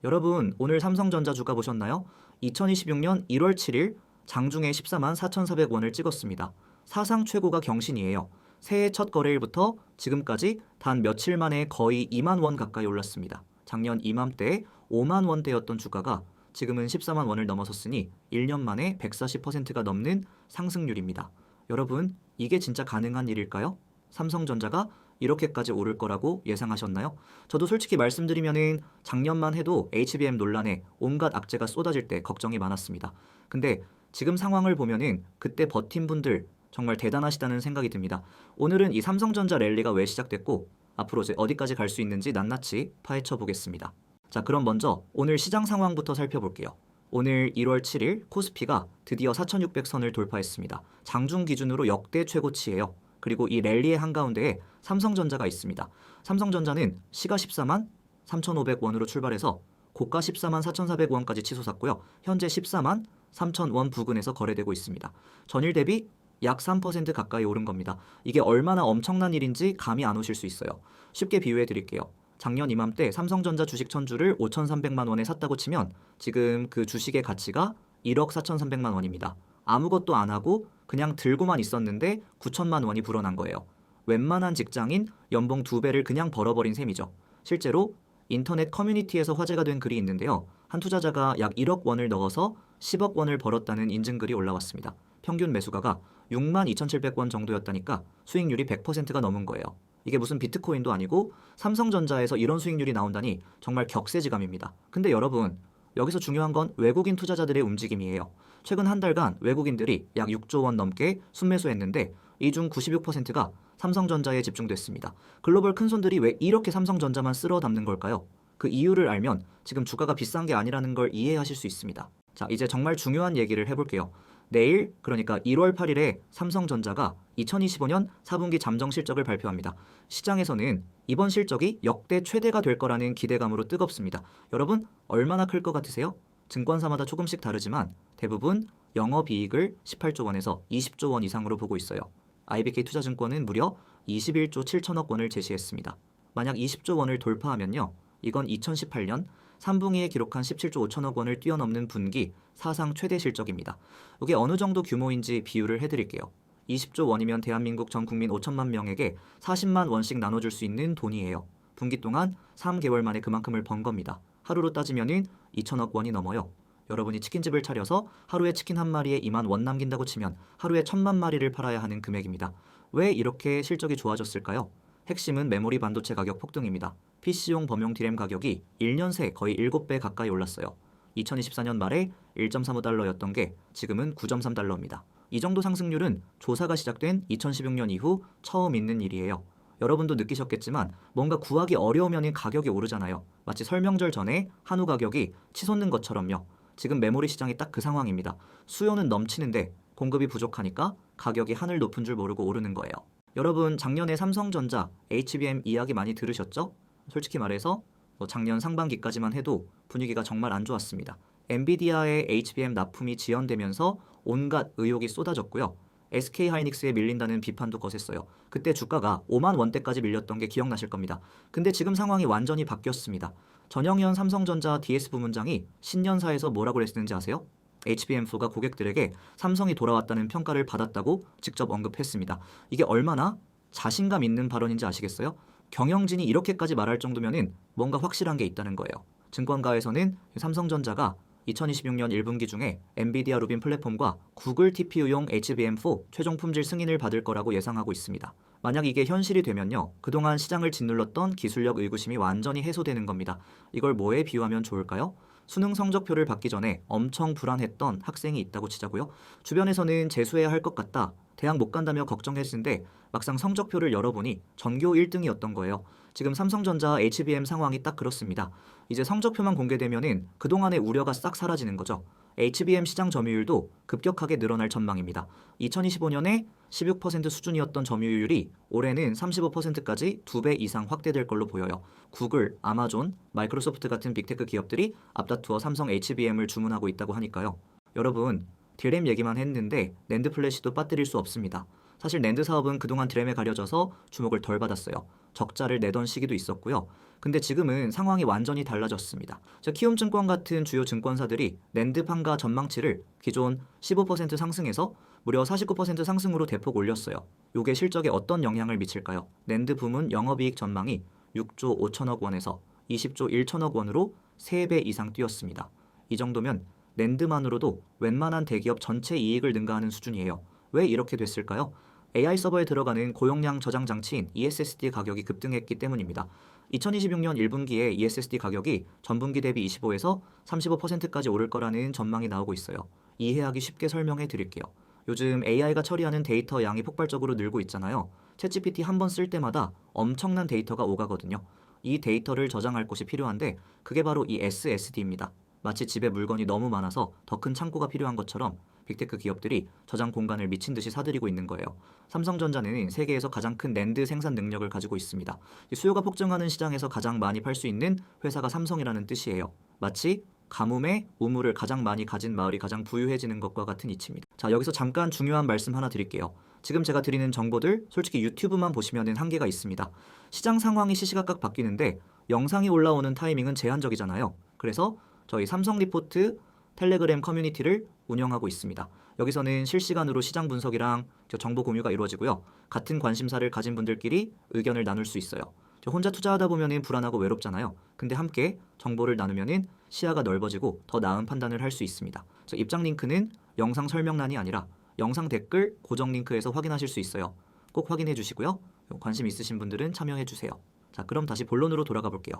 여러분, 오늘 삼성전자 주가 보셨나요? 2026년 1월 7일 장중에 14만 4,400원을 찍었습니다. 사상 최고가 경신이에요. 새해 첫 거래일부터 지금까지 단 며칠 만에 거의 2만 원 가까이 올랐습니다. 작년 이맘때 5만 원대였던 주가가 지금은 14만 원을 넘어섰으니 1년 만에 140%가 넘는 상승률입니다. 여러분, 이게 진짜 가능한 일일까요? 삼성전자가 이렇게까지 오를 거라고 예상하셨나요? 저도 솔직히 말씀드리면은 작년만 해도 HBM 논란에 온갖 악재가 쏟아질 때 걱정이 많았습니다. 근데 지금 상황을 보면은 그때 버틴 분들 정말 대단하시다는 생각이 듭니다. 오늘은 이 삼성전자 랠리가 왜 시작됐고 앞으로 이제 어디까지 갈 수 있는지 낱낱이 파헤쳐 보겠습니다. 자, 그럼 먼저 오늘 시장 상황부터 살펴볼게요. 오늘 1월 7일 코스피가 드디어 4,600선을 돌파했습니다. 장중 기준으로 역대 최고치예요. 그리고 이 랠리의 한가운데에 삼성전자가 있습니다. 삼성전자는 시가 14만 3,500원으로 출발해서 고가 14만 4,400원까지 치솟았고요. 현재 14만 3,000원 부근에서 거래되고 있습니다. 전일 대비 약 3% 가까이 오른 겁니다. 이게 얼마나 엄청난 일인지 감이 안 오실 수 있어요. 쉽게 비유해 드릴게요. 작년 이맘때 삼성전자 주식 1,000주를 5,300만 원에 샀다고 치면 지금 그 주식의 가치가 1억 4,300만 원입니다. 아무것도 안 하고 그냥 들고만 있었는데 9천만 원이 불어난 거예요. 웬만한 직장인 연봉 2배를 그냥 벌어버린 셈이죠. 실제로 인터넷 커뮤니티에서 화제가 된 글이 있는데요. 한 투자자가 약 1억 원을 넣어서 10억 원을 벌었다는 인증글이 올라왔습니다. 평균 매수가가 6만 2,700원 정도였다니까 수익률이 100%가 넘은 거예요. 이게 무슨 비트코인도 아니고 삼성전자에서 이런 수익률이 나온다니 정말 격세지감입니다. 근데 여러분, 여기서 중요한 건 외국인 투자자들의 움직임이에요. 최근 한 달간 외국인들이 약 6조 원 넘게 순매수했는데 이 중 96%가 삼성전자에 집중됐습니다. 글로벌 큰손들이 왜 이렇게 삼성전자만 쓸어 담는 걸까요? 그 이유를 알면 지금 주가가 비싼 게 아니라는 걸 이해하실 수 있습니다. 자, 이제 정말 중요한 얘기를 해볼게요. 내일, 그러니까 1월 8일에 삼성전자가 2025년 4분기 잠정 실적을 발표합니다. 시장에서는 이번 실적이 역대 최대가 될 거라는 기대감으로 뜨겁습니다. 여러분, 얼마나 클 것 같으세요? 증권사마다 조금씩 다르지만 대부분 영업이익을 18조 원에서 20조 원 이상으로 보고 있어요. IBK 투자증권은 무려 21조 7천억 원을 제시했습니다. 만약 20조 원을 돌파하면요, 이건 2018년 3분기에 기록한 17조 5천억 원을 뛰어넘는 분기 사상 최대 실적입니다. 이게 어느 정도 규모인지 비유를 해드릴게요. 20조 원이면 대한민국 전 국민 5천만 명에게 40만 원씩 나눠줄 수 있는 돈이에요. 분기 동안 3개월 만에 그만큼을 번 겁니다. 하루로 따지면은 2천억 원이 넘어요. 여러분이 치킨집을 차려서 하루에 치킨 한 마리에 2만 원 남긴다고 치면 하루에 1,000만 마리를 팔아야 하는 금액입니다. 왜 이렇게 실적이 좋아졌을까요? 핵심은 메모리 반도체 가격 폭등입니다. PC용 범용 D램 가격이 1년 새 거의 7배 가까이 올랐어요. 2024년 말에 1.35달러였던 게 지금은 9.3달러입니다. 이 정도 상승률은 조사가 시작된 2016년 이후 처음 있는 일이에요. 여러분도 느끼셨겠지만 뭔가 구하기 어려우면 가격이 오르잖아요. 마치 설명절 전에 한우 가격이 치솟는 것처럼요. 지금 메모리 시장이 딱 그 상황입니다. 수요는 넘치는데 공급이 부족하니까 가격이 하늘 높은 줄 모르고 오르는 거예요. 여러분, 작년에 삼성전자, HBM 이야기 많이 들으셨죠? 솔직히 말해서 작년 상반기까지만 해도 분위기가 정말 안 좋았습니다. 엔비디아의 HBM 납품이 지연되면서 온갖 의혹이 쏟아졌고요. SK하이닉스에 밀린다는 비판도 거셌어요. 그때 주가가 5만 원대까지 밀렸던 게 기억나실 겁니다. 근데 지금 상황이 완전히 바뀌었습니다. 전영현 삼성전자 DS 부문장이 신년사에서 뭐라고 그랬는지 아세요? HBM4가 고객들에게 삼성이 돌아왔다는 평가를 받았다고 직접 언급했습니다. 이게 얼마나 자신감 있는 발언인지 아시겠어요? 경영진이 이렇게까지 말할 정도면은 뭔가 확실한 게 있다는 거예요. 증권가에서는 삼성전자가 2026년 1분기 중에 엔비디아 루빈 플랫폼과 구글 TPU용 HBM4 최종 품질 승인을 받을 거라고 예상하고 있습니다. 만약 이게 현실이 되면요, 그동안 시장을 짓눌렀던 기술력 의구심이 완전히 해소되는 겁니다. 이걸 뭐에 비유하면 좋을까요? 수능 성적표를 받기 전에 엄청 불안했던 학생이 있다고 치자고요. 주변에서는 재수해야 할 것 같다, 대학 못 간다며 걱정했는데 막상 성적표를 열어보니 전교 1등이었던 거예요. 지금 삼성전자 HBM 상황이 딱 그렇습니다. 이제 성적표만 공개되면은 그동안의 우려가 싹 사라지는 거죠. HBM 시장 점유율도 급격하게 늘어날 전망입니다. 2025년에 16% 수준이었던 점유율이 올해는 35%까지 2배 이상 확대될 걸로 보여요. 구글, 아마존, 마이크로소프트 같은 빅테크 기업들이 앞다투어 삼성 HBM을 주문하고 있다고 하니까요. 여러분, D램 얘기만 했는데 낸드 플래시도 빠뜨릴 수 없습니다. 사실 낸드 사업은 그동안 D램에 가려져서 주목을 덜 받았어요. 적자를 내던 시기도 있었고요. 근데 지금은 상황이 완전히 달라졌습니다. 키움증권 같은 주요 증권사들이 낸드 판가 전망치를 기존 15% 상승해서 무려 49% 상승으로 대폭 올렸어요. 이게 실적에 어떤 영향을 미칠까요? 낸드 부문 영업이익 전망이 6조 5천억 원에서 20조 1천억 원으로 3배 이상 뛰었습니다. 이 정도면 낸드만으로도 웬만한 대기업 전체 이익을 능가하는 수준이에요. 왜 이렇게 됐을까요? AI 서버에 들어가는 고용량 저장 장치인 ESSD 가격이 급등했기 때문입니다. 2026년 1분기에 ESSD 가격이 전분기 대비 25에서 35%까지 오를 거라는 전망이 나오고 있어요. 이해하기 쉽게 설명해 드릴게요. 요즘 AI가 처리하는 데이터 양이 폭발적으로 늘고 있잖아요. 챗GPT 한 번 쓸 때마다 엄청난 데이터가 오가거든요. 이 데이터를 저장할 곳이 필요한데 그게 바로 이 SSD입니다. 마치 집에 물건이 너무 많아서 더 큰 창고가 필요한 것처럼 빅테크 기업들이 저장 공간을 미친 듯이 사들이고 있는 거예요. 삼성전자는 세계에서 가장 큰 낸드 생산 능력을 가지고 있습니다. 수요가 폭증하는 시장에서 가장 많이 팔 수 있는 회사가 삼성이라는 뜻이에요. 마치 가뭄에 우물을 가장 많이 가진 마을이 가장 부유해지는 것과 같은 이치입니다. 자, 여기서 잠깐 중요한 말씀 하나 드릴게요. 지금 제가 드리는 정보들 솔직히 유튜브만 보시면 한계가 있습니다. 시장 상황이 시시각각 바뀌는데 영상이 올라오는 타이밍은 제한적이잖아요. 그래서 저희 삼성 리포트 텔레그램 커뮤니티를 운영하고 있습니다. 여기서는 실시간으로 시장 분석이랑 정보 공유가 이루어지고요. 같은 관심사를 가진 분들끼리 의견을 나눌 수 있어요. 혼자 투자하다 보면 불안하고 외롭잖아요. 근데 함께 정보를 나누면 시야가 넓어지고 더 나은 판단을 할 수 있습니다. 입장 링크는 영상 설명란이 아니라 영상 댓글 고정 링크에서 확인하실 수 있어요. 꼭 확인해 주시고요. 관심 있으신 분들은 참여해 주세요. 자, 그럼 다시 본론으로 돌아가 볼게요.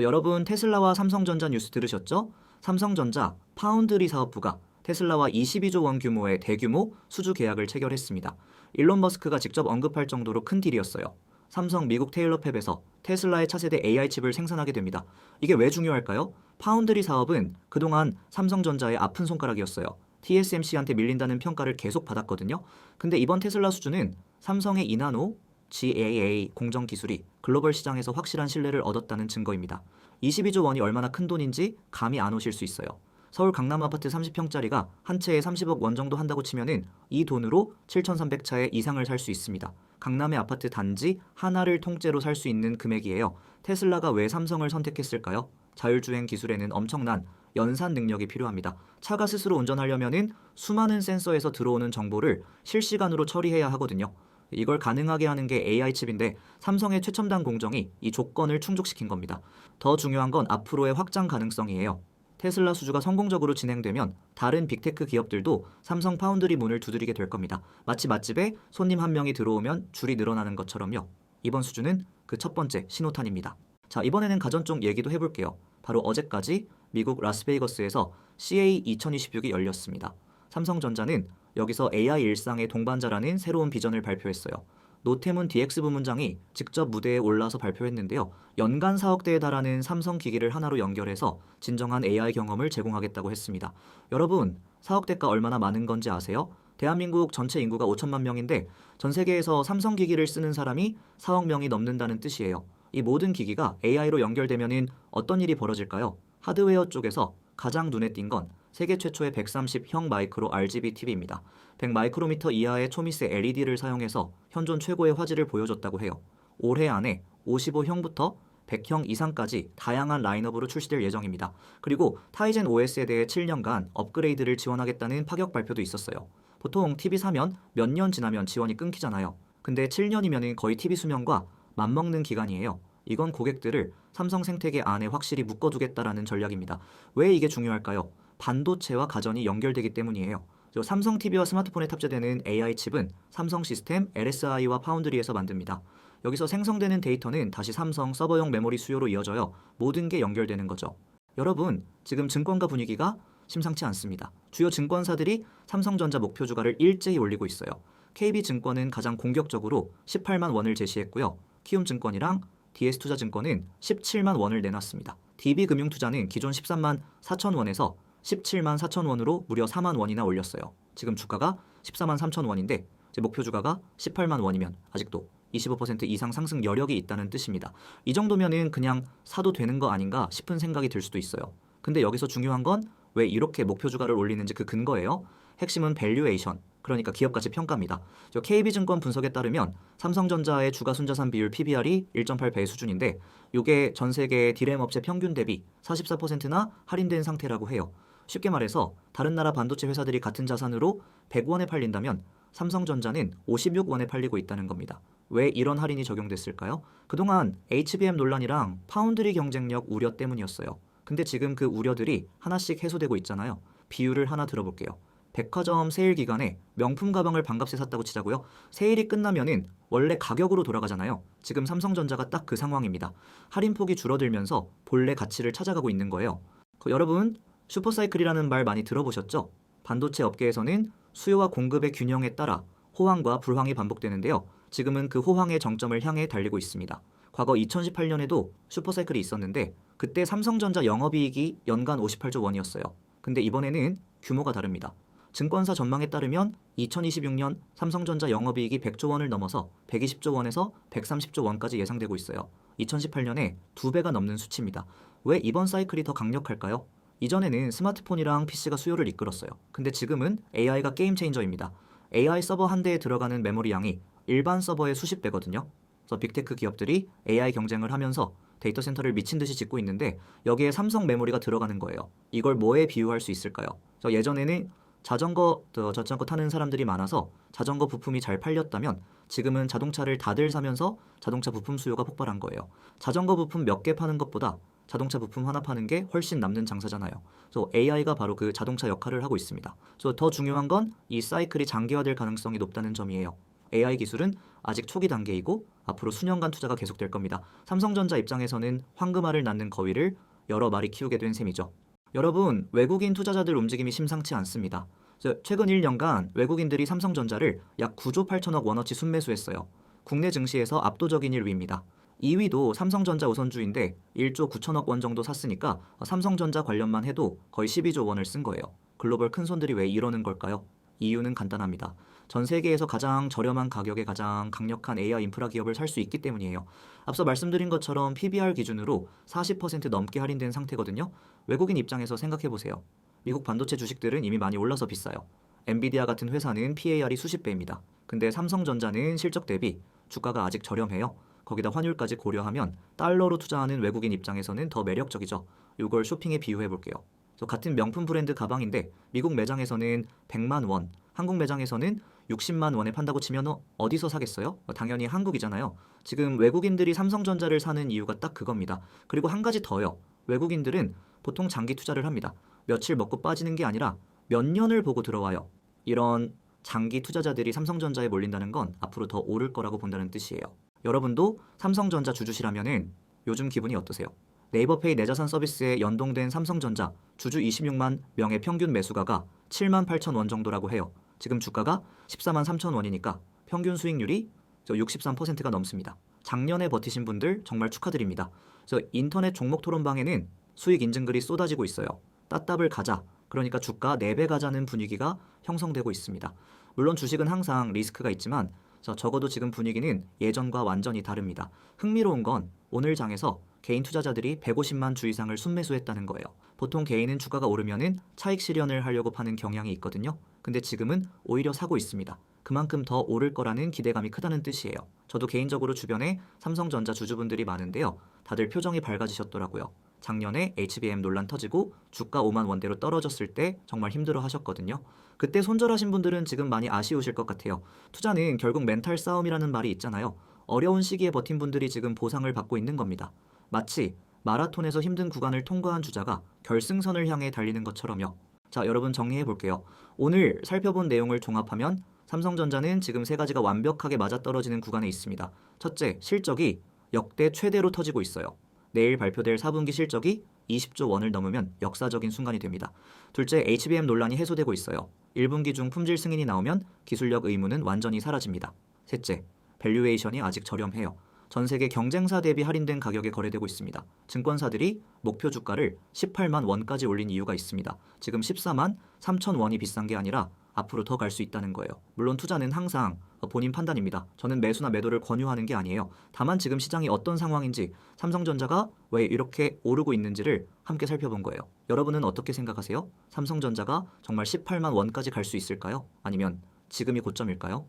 여러분 테슬라와 삼성전자 뉴스 들으셨죠? 삼성전자 파운드리 사업부가 테슬라와 22조 원 규모의 대규모 수주 계약을 체결했습니다. 일론 머스크가 직접 언급할 정도로 큰 딜이었어요. 삼성 미국 테일러 팹에서 테슬라의 차세대 AI 칩을 생산하게 됩니다. 이게 왜 중요할까요? 파운드리 사업은 그동안 삼성전자의 아픈 손가락이었어요. TSMC한테 밀린다는 평가를 계속 받았거든요. 근데 이번 테슬라 수주는 삼성의 이나노 GAA 공정 기술이 글로벌 시장에서 확실한 신뢰를 얻었다는 증거입니다. 22조 원이 얼마나 큰 돈인지 감이 안 오실 수 있어요. 서울 강남 아파트 30평짜리가 한 채에 30억 원 정도 한다고 치면은 이 돈으로 7,300차의 이상을 살 수 있습니다. 강남의 아파트 단지 하나를 통째로 살 수 있는 금액이에요. 테슬라가 왜 삼성을 선택했을까요? 자율주행 기술에는 엄청난 연산 능력이 필요합니다. 차가 스스로 운전하려면은 수많은 센서에서 들어오는 정보를 실시간으로 처리해야 하거든요. 이걸 가능하게 하는 게 AI 칩인데 삼성의 최첨단 공정이 이 조건을 충족시킨 겁니다. 더 중요한 건 앞으로의 확장 가능성이에요. 테슬라 수주가 성공적으로 진행되면 다른 빅테크 기업들도 삼성 파운드리 문을 두드리게 될 겁니다. 마치 맛집에 손님 한 명이 들어오면 줄이 늘어나는 것처럼요. 이번 수주는 그 첫 번째 신호탄입니다. 자, 이번에는 가전 쪽 얘기도 해볼게요. 바로 어제까지 미국 라스베이거스에서 CA 2026이 열렸습니다. 삼성전자는 여기서 AI 일상의 동반자라는 새로운 비전을 발표했어요. 노태문 DX 부문장이 직접 무대에 올라서 발표했는데요. 연간 4억 대에 달하는 삼성 기기를 하나로 연결해서 진정한 AI 경험을 제공하겠다고 했습니다. 여러분, 4억 대가 얼마나 많은 건지 아세요? 대한민국 전체 인구가 5천만 명인데 전 세계에서 삼성 기기를 쓰는 사람이 4억 명이 넘는다는 뜻이에요. 이 모든 기기가 AI로 연결되면 어떤 일이 벌어질까요? 하드웨어 쪽에서 가장 눈에 띈 건 세계 최초의 130형 마이크로 RGB TV입니다. 100 마이크로미터 이하의 초미세 LED를 사용해서 현존 최고의 화질을 보여줬다고 해요. 올해 안에 55형부터 100형 이상까지 다양한 라인업으로 출시될 예정입니다. 그리고 타이젠 OS에 대해 7년간 업그레이드를 지원하겠다는 파격 발표도 있었어요. 보통 TV 사면 몇 년 지나면 지원이 끊기잖아요. 근데 7년이면 거의 TV 수명과 맞먹는 기간이에요. 이건 고객들을 삼성 생태계 안에 확실히 묶어두겠다라는 전략입니다. 왜 이게 중요할까요? 반도체와 가전이 연결되기 때문이에요. 삼성 TV와 스마트폰에 탑재되는 AI 칩은 삼성 시스템 LSI와 파운드리에서 만듭니다. 여기서 생성되는 데이터는 다시 삼성 서버용 메모리 수요로 이어져요. 모든 게 연결되는 거죠. 여러분, 지금 증권가 분위기가 심상치 않습니다. 주요 증권사들이 삼성전자 목표 주가를 일제히 올리고 있어요. KB증권은 가장 공격적으로 18만 원을 제시했고요. 키움증권이랑 DS투자증권은 17만 원을 내놨습니다. DB금융투자는 기존 13만 4천 원에서 17만 4천 원으로 무려 4만 원이나 올렸어요. 지금 주가가 14만 3천 원인데 목표 주가가 18만 원이면 아직도 25% 이상 상승 여력이 있다는 뜻입니다. 이 정도면은 그냥 사도 되는 거 아닌가 싶은 생각이 들 수도 있어요. 근데 여기서 중요한 건 왜 이렇게 목표 주가를 올리는지 그 근거예요. 핵심은 밸류에이션, 그러니까 기업 가치 평가입니다. KB증권 분석에 따르면 삼성전자의 주가 순자산 비율 PBR이 1.8배 수준인데 이게 전 세계 디램 업체 평균 대비 44%나 할인된 상태라고 해요. 쉽게 말해서 다른 나라 반도체 회사들이 같은 자산으로 100원에 팔린다면 삼성전자는 56원에 팔리고 있다는 겁니다. 왜 이런 할인이 적용됐을까요? 그동안 HBM 논란이랑 파운드리 경쟁력 우려 때문이었어요. 근데 지금 그 우려들이 하나씩 해소되고 있잖아요. 비율을 하나 들어볼게요. 백화점 세일 기간에 명품 가방을 반값에 샀다고 치자고요. 세일이 끝나면은 원래 가격으로 돌아가잖아요. 지금 삼성전자가 딱 그 상황입니다. 할인폭이 줄어들면서 본래 가치를 찾아가고 있는 거예요. 여러분, 슈퍼사이클이라는 말 많이 들어보셨죠? 반도체 업계에서는 수요와 공급의 균형에 따라 호황과 불황이 반복되는데요. 지금은 그 호황의 정점을 향해 달리고 있습니다. 과거 2018년에도 슈퍼사이클이 있었는데 그때 삼성전자 영업이익이 연간 58조 원이었어요. 근데 이번에는 규모가 다릅니다. 증권사 전망에 따르면 2026년 삼성전자 영업이익이 100조 원을 넘어서 120조 원에서 130조 원까지 예상되고 있어요. 2018년에 2배가 넘는 수치입니다. 왜 이번 사이클이 더 강력할까요? 이전에는 스마트폰이랑 PC가 수요를 이끌었어요. 근데 지금은 AI가 게임 체인저입니다. AI 서버 한 대에 들어가는 메모리 양이 일반 서버의 수십 배거든요. 그래서 빅테크 기업들이 AI 경쟁을 하면서 데이터 센터를 미친 듯이 짓고 있는데 여기에 삼성 메모리가 들어가는 거예요. 이걸 뭐에 비유할 수 있을까요? 예전에는 자전거 타는 사람들이 많아서 자전거 부품이 잘 팔렸다면 지금은 자동차를 다들 사면서 자동차 부품 수요가 폭발한 거예요. 자전거 부품 몇 개 파는 것보다 자동차 부품 하나 파는 게 훨씬 남는 장사잖아요. 그래서 AI가 바로 그 자동차 역할을 하고 있습니다. 그래서 더 중요한 건 이 사이클이 장기화될 가능성이 높다는 점이에요. AI 기술은 아직 초기 단계이고 앞으로 수년간 투자가 계속될 겁니다. 삼성전자 입장에서는 황금알을 낳는 거위를 여러 마리 키우게 된 셈이죠. 여러분, 외국인 투자자들 움직임이 심상치 않습니다. 최근 1년간 외국인들이 삼성전자를 약 9조 8천억 원어치 순매수했어요. 국내 증시에서 압도적인 1위입니다. 2위도 삼성전자 우선주인데 1조 9천억 원 정도 샀으니까 삼성전자 관련만 해도 거의 12조 원을 쓴 거예요. 글로벌 큰손들이 왜 이러는 걸까요? 이유는 간단합니다. 전 세계에서 가장 저렴한 가격에 가장 강력한 AI 인프라 기업을 살 수 있기 때문이에요. 앞서 말씀드린 것처럼 PBR 기준으로 40% 넘게 할인된 상태거든요. 외국인 입장에서 생각해보세요. 미국 반도체 주식들은 이미 많이 올라서 비싸요. 엔비디아 같은 회사는 PAR이 수십 배입니다. 근데 삼성전자는 실적 대비 주가가 아직 저렴해요. 거기다 환율까지 고려하면 달러로 투자하는 외국인 입장에서는 더 매력적이죠. 이걸 쇼핑에 비유해볼게요. 같은 명품 브랜드 가방인데 미국 매장에서는 100만 원, 한국 매장에서는 60만 원에 판다고 치면 어디서 사겠어요? 당연히 한국이잖아요. 지금 외국인들이 삼성전자를 사는 이유가 딱 그겁니다. 그리고 한 가지 더요. 외국인들은 보통 장기 투자를 합니다. 며칠 먹고 빠지는 게 아니라 몇 년을 보고 들어와요. 이런 장기 투자자들이 삼성전자에 몰린다는 건 앞으로 더 오를 거라고 본다는 뜻이에요. 여러분도 삼성전자 주주시라면은 요즘 기분이 어떠세요? 네이버페이 내자산 서비스에 연동된 삼성전자 주주 26만 명의 평균 매수가가 7만 8천 원 정도라고 해요. 지금 주가가 14만 3천 원이니까 평균 수익률이 63%가 넘습니다. 작년에 버티신 분들 정말 축하드립니다. 인터넷 종목 토론방에는 수익 인증글이 쏟아지고 있어요. 따따블 가자. 그러니까 주가 4배 가자는 분위기가 형성되고 있습니다. 물론 주식은 항상 리스크가 있지만 적어도 지금 분위기는 예전과 완전히 다릅니다. 흥미로운 건 오늘 장에서 개인 투자자들이 150만 주 이상을 순매수했다는 거예요. 보통 개인은 주가가 오르면은 차익 실현을 하려고 파는 경향이 있거든요. 근데 지금은 오히려 사고 있습니다. 그만큼 더 오를 거라는 기대감이 크다는 뜻이에요. 저도 개인적으로 주변에 삼성전자 주주분들이 많은데요. 다들 표정이 밝아지셨더라고요. 작년에 HBM 논란 터지고 주가 5만 원대로 떨어졌을 때 정말 힘들어 하셨거든요. 그때 손절하신 분들은 지금 많이 아쉬우실 것 같아요. 투자는 결국 멘탈 싸움이라는 말이 있잖아요. 어려운 시기에 버틴 분들이 지금 보상을 받고 있는 겁니다. 마치 마라톤에서 힘든 구간을 통과한 주자가 결승선을 향해 달리는 것처럼요. 자, 여러분 정리해 볼게요. 오늘 살펴본 내용을 종합하면 삼성전자는 지금 3가지가 완벽하게 맞아떨어지는 구간에 있습니다. 첫째, 실적이 역대 최대로 터지고 있어요. 내일 발표될 4분기 실적이 20조 원을 넘으면 역사적인 순간이 됩니다. 둘째, HBM 논란이 해소되고 있어요. 1분기 중 품질 승인이 나오면 기술력 의무는 완전히 사라집니다. 셋째, 밸류에이션이 아직 저렴해요. 전 세계 경쟁사 대비 할인된 가격에 거래되고 있습니다. 증권사들이 목표 주가를 18만 원까지 올린 이유가 있습니다. 지금 14만 3천 원이 비싼 게 아니라 앞으로 더 갈 수 있다는 거예요. 물론 투자는 항상 본인 판단입니다. 저는 매수나 매도를 권유하는 게 아니에요. 다만 지금 시장이 어떤 상황인지, 삼성전자가 왜 이렇게 오르고 있는지를 함께 살펴본 거예요. 여러분은 어떻게 생각하세요? 삼성전자가 정말 18만 원까지 갈 수 있을까요? 아니면 지금이 고점일까요?